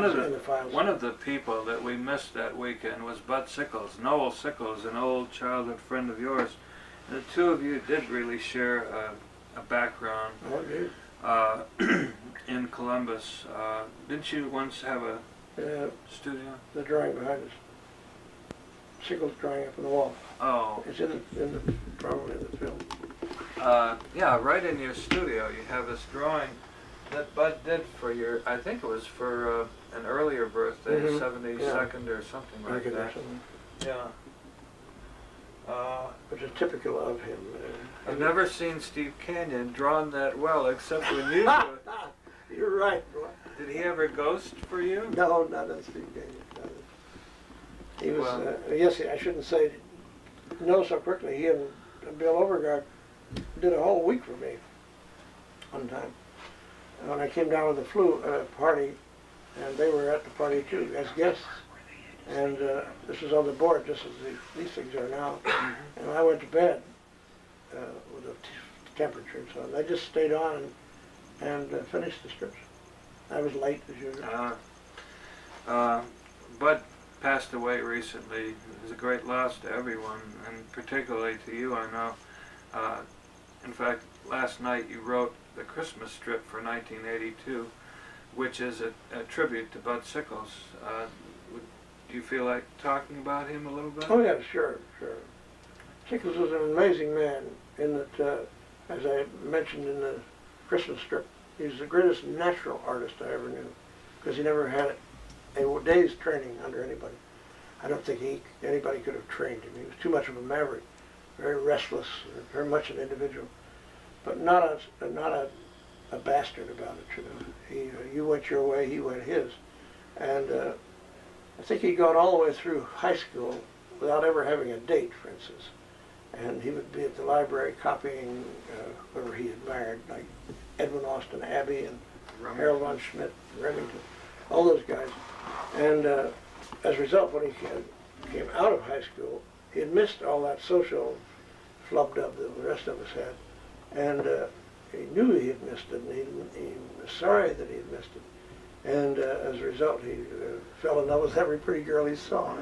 in the files. One of the people that we missed that weekend was Bud Sickles, Noel Sickles, an old childhood friend of yours. And the two of you did really share a background in Columbus. Didn't you once have a studio? The drawing behind us. Sickles drawing up on the wall. Oh. It's probably in the film. Yeah, right in your studio you have this drawing that Bud did for your, I think it was for an earlier birthday, 72nd or something like that. Yeah. Which is typical of him. I've never seen Steve Canyon drawn that well, except when you do it. You're right. Did he ever ghost for you? No, not in Steve Canyon. He was, yes, I shouldn't say no so quickly. He and Bill Overgaard did a whole week for me one time. When I came down with the flu party, and they were at the party too as guests. And this was on the board, just as these things are now. And I went to bed with the temperature and so on. They just stayed on and finished the strips. I was late as usual. Bud passed away recently. It was a great loss to everyone, and particularly to you, I know. In fact, last night you wrote the Christmas strip for 1982, which is a tribute to Bud Sickles. Do you feel like talking about him a little bit? Oh yeah, sure. Sickles was an amazing man in that, as I mentioned in the Christmas strip, he was the greatest natural artist I ever knew, because he never had a day's training under anybody. I don't think anybody could have trained him. He was too much of a maverick, very restless, very much an individual, but not a bastard about it. You know, you went your way, he went his, and I think he'd gone all the way through high school without ever having a date, for instance. And he would be at the library copying whoever he admired, like Edwin Austin Abbey and Harold von Schmidt, Remington, all those guys. And as a result, when he came out of high school, he had missed all that social flub-dub that the rest of us had. And he knew he had missed it, and he was sorry that he had missed it. And as a result, he fell in love with every pretty girl he saw,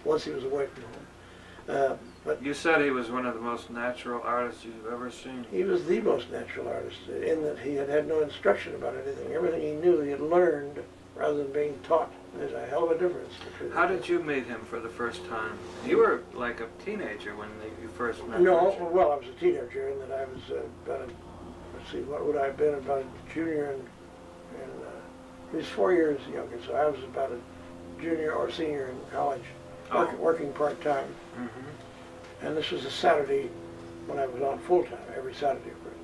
once he was away from home. But you said he was one of the most natural artists you've ever seen. He was the most natural artist, in that he had no instruction about anything. Everything he knew, he had learned rather than being taught. There's a hell of a difference. How did you meet him for the first time? You were like a teenager when you first met him. No, well, I was a teenager in that I was about let's see, what would I have been, about a junior, and he was 4 years younger, so I was about a junior or senior in college, working part-time. And this was a Saturday when I was on full-time, every Saturday, of course.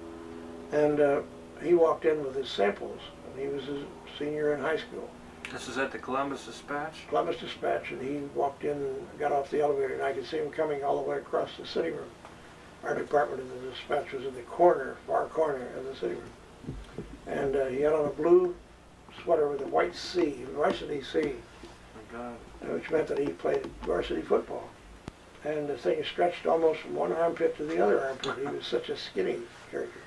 And he walked in with his samples, and he was a senior in high school. This is at the Columbus Dispatch? Columbus Dispatch, and he walked in and got off the elevator, and I could see him coming all the way across the sitting room. Our department of the Dispatch was in the corner, far corner of the sitting room. And he had on a blue sweater with a white C, varsity C, which meant that he played varsity football. And the thing stretched almost from one armpit to the other armpit. He was such a skinny character.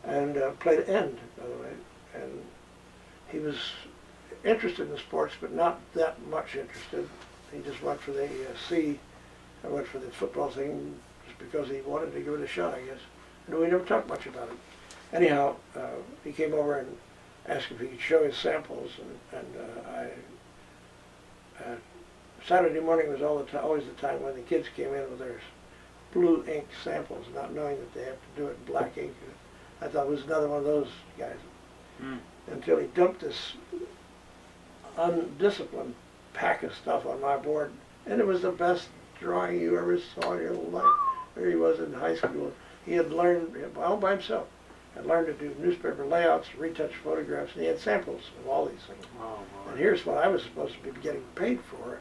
And played end, by the way. And he was interested in sports, but not that much interested. He just went for the C, I went for the football thing just because he wanted to give it a shot, I guess. And we never talked much about it. Anyhow, he came over and asked if he could show his samples, and Saturday morning was always the time when the kids came in with their blue ink samples, not knowing that they have to do it in black ink. I thought it was another one of those guys. Until he dumped this undisciplined pack of stuff on my board, and it was the best drawing you ever saw in your life. There he was in high school. He had learned all by himself. Had learned to do newspaper layouts, retouch photographs, and he had samples of all these things. And here's what I was supposed to be getting paid for,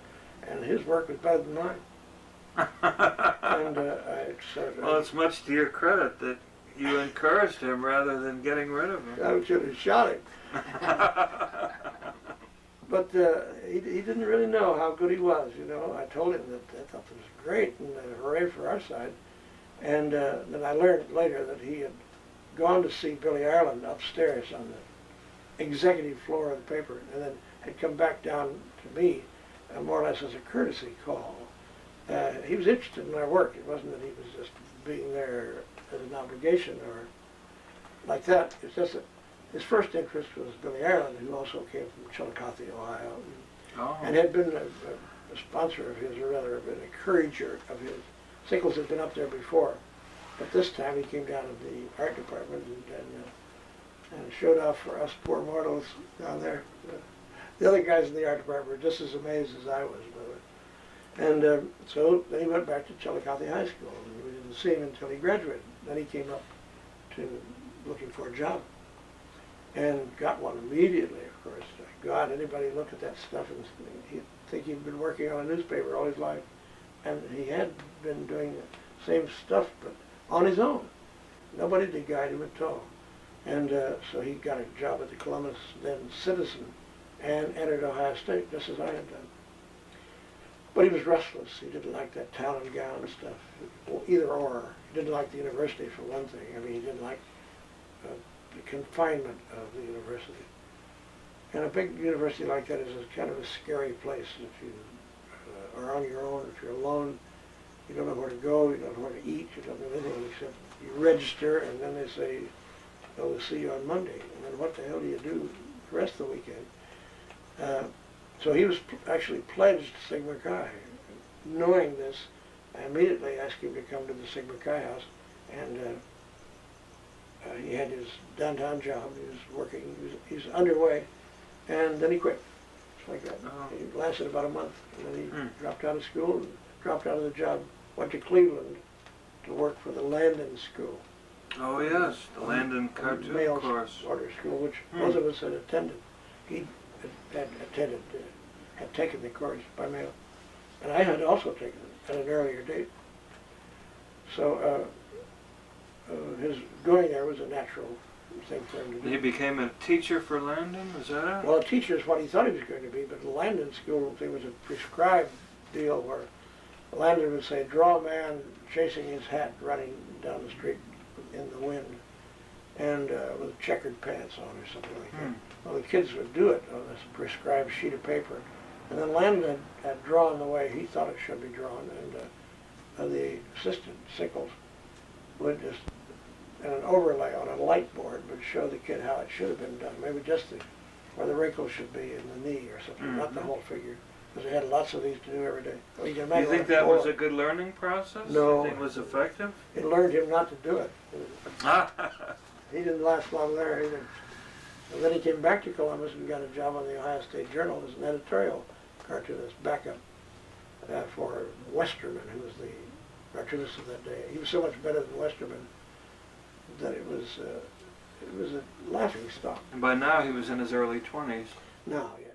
and his work was better than mine. And well, it's much to your credit that you encouraged him rather than getting rid of him. I should have shot him. But he didn't really know how good he was, you know. I told him that I thought it was great, and hooray for our side. And then I learned later that he had gone to see Billy Ireland upstairs on executive floor of the paper, and then had come back down to me, more or less as a courtesy call. He was interested in my work. It wasn't that he was just being there as an obligation or like that. It's just that his first interest was Billy Ireland, who also came from Chillicothe, Ohio, and had been a sponsor of his, or rather an encourager of his. Sickles had been up there before, but this time he came down to the art department and showed off for us poor mortals down there. The other guys in the art department were just as amazed as I was by it. And so then he went back to Chillicothe High School, and we didn't see him until he graduated. Then he came up to looking for a job, and got one immediately, of course. God, anybody look at that stuff and he'd think he'd been working on a newspaper all his life. And he had been doing the same stuff, but on his own. Nobody to guide him at all. And so he got a job at the Columbus then Citizen and entered Ohio State, just as I had done. But he was restless. He didn't like that town and gown stuff, either or. He didn't like the university, for one thing. I mean, he didn't like the confinement of the university. And a big university like that is a kind of a scary place. If you are on your own, if you're alone, you don't know where to go, you don't know where to eat, you don't know anything except you register, and then they say, oh, we'll see you on Monday. And then what the hell do you do the rest of the weekend? So he was actually pledged to Sigma Chi. Knowing this, I immediately asked him to come to the Sigma Chi house, and he had his downtown job. He was working, he was underway, and then he quit. Just like that. He lasted about a month, and then he dropped out of school and dropped out of the job, went to Cleveland to work for the Landon School. Oh yes, the Landon cartoon course. Order school, which most of us had attended. He had attended, had taken the course by mail, and I had also taken it at an earlier date. So his going there was a natural thing for him to do. He became a teacher for Landon, is that it? Well, a teacher is what he thought he was going to be, but the Landon School thing was a prescribed deal where Landon would say, draw a man chasing his hat running down the street in the wind, and with checkered pants on or something like that. Well, the kids would do it on this prescribed sheet of paper, and then Landon had drawn the way he thought it should be drawn, and the assistant, Sickles, would just, and an overlay on a light board would show the kid how it should have been done. Maybe just where the wrinkle should be in the knee or something, not the whole figure. Because they had lots of these to do every day. Well, you can imagine. Do you think that was a good learning process? No. Do you think it was effective? It learned him not to do it. He didn't last long there either. And then he came back to Columbus and got a job on the Ohio State Journal as an editorial cartoonist, backup for Westerman, who was the cartoonist of that day. He was so much better than Westerman that it was a laughing stock. And by now he was in his early 20s. Now, yeah.